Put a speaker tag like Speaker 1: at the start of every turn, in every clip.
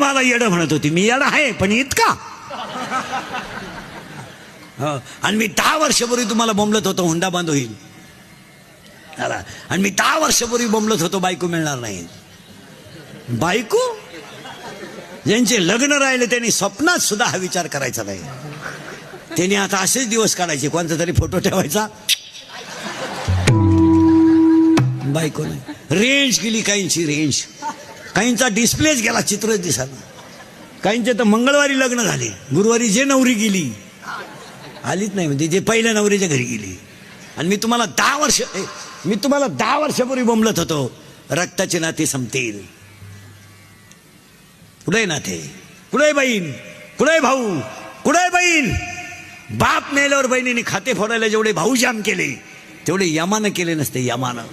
Speaker 1: मला येडं म्हणत होती. मी येडा आहे पण इतका. आणि मी 10 वर्षापूर्वी तुम्हाला बोंबलत होतो हुंडा बंद होईल. आणि मी 10 वर्षापूर्वी बोंबलत होतो बायको मिळणार नाही. बायको ज्यांचे लग्न राहिले त्यांनी स्वप्नात सुद्धा हा विचार करायचा नाही. त्यांनी आता असेच दिवस काढायचे, कोणता तरी फोटो ठेवायचा. बायको नाही. रेंज गेली काहींची, रेंज काहींचा डिस्प्लेच गेला, चित्रच दिसणार. काहींचे तर मंगळवारी लग्न झाले, गुरुवारी जे नवरी गेली आलीच नाही, म्हणजे जे पहिल्या नवरीच्या घरी गेली. आणि मी तुम्हाला 10 वर्षापूर्वी बोंबलत होतो रक्ताचे नाते संपतील. कुठे नाते, कुठे बहीण, कुठे भाऊ, कुठे बहीण. बाप मेल्यावर बहिणीने खाते फोडायला जेवढे भाऊ जाम केले तेवढे यमानं केले नसते. यमानं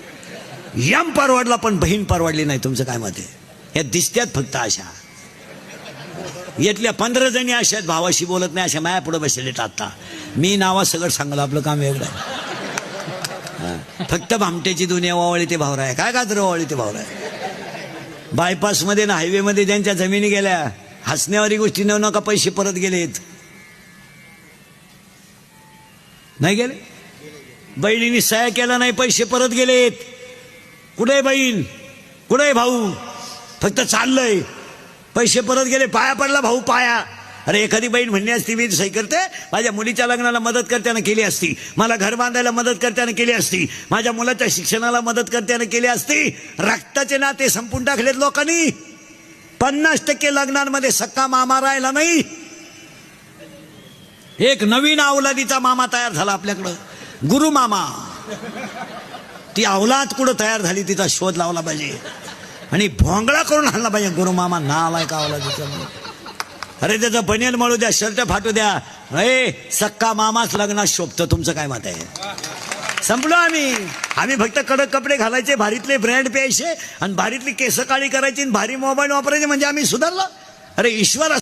Speaker 1: यम परवडला पण बहीण परवडली नाही. तुमचं काय मत आहे? या दिसत्यात फक्त अशा. यातल्या 15 जणी अशा आहेत भावाशी बोलत नाही, अशा माया पुढे बसले टाकता. मी नावा सगळं सांगलं, आपलं काम वेगळं आहे. फक्त भामट्याची दुनिया वावळी ते भावरा आहे. काय गाजर वावळी ते भावरा आहे. बायपासमध्ये ना हायवेमध्ये ज्यांच्या जमिनी गेल्या, हसण्यावारी गोष्टी न नका पैसे परत गेलेत. नाही गेले. बहिणीने सह्या केला नाही, पैसे परत गेलेत. कुठे बहीण, कुठे भाऊ, फक्त चाललंय, पैसे परत गेले. पाया पडला भाऊ, पाया. अरे एखादी बहीण म्हणली असती मी सही करते, माझ्या मुलीच्या लग्नाला मदत करताना केली असती, मला घर बांधायला मदत करताना केली असती, माझ्या मुलाच्या शिक्षणाला मदत करताना केली असती. रक्ताचे नाते संपून टाकलेत लोकांनी. 50% लग्नांमध्ये सक्का मामा राहिला नाही. एक नवीन अवलादीचा मामा तयार झाला आपल्याकडं, गुरु मामा. ती अवलाद कुठं तयार झाली तिचा शोध लावला पाहिजे आणि भोंगळा करून आणला पाहिजे. गुरु मामा नाव आहे का अवलादीचा? अरे त्याचं बनियन मळू द्या, शर्ट फाटू द्या, सक्का मामाच लग्नात शोभतं. तुमचं काय मत आहे? संपलो आम्ही फक्त कडक कपडे घालायचे, भारीतले ब्रँड प्यायचे आणि भारीतली केस काळी करायची, भारी मोबाईल वापरायचे, म्हणजे आम्ही सुधारलो. अरे ईश्वर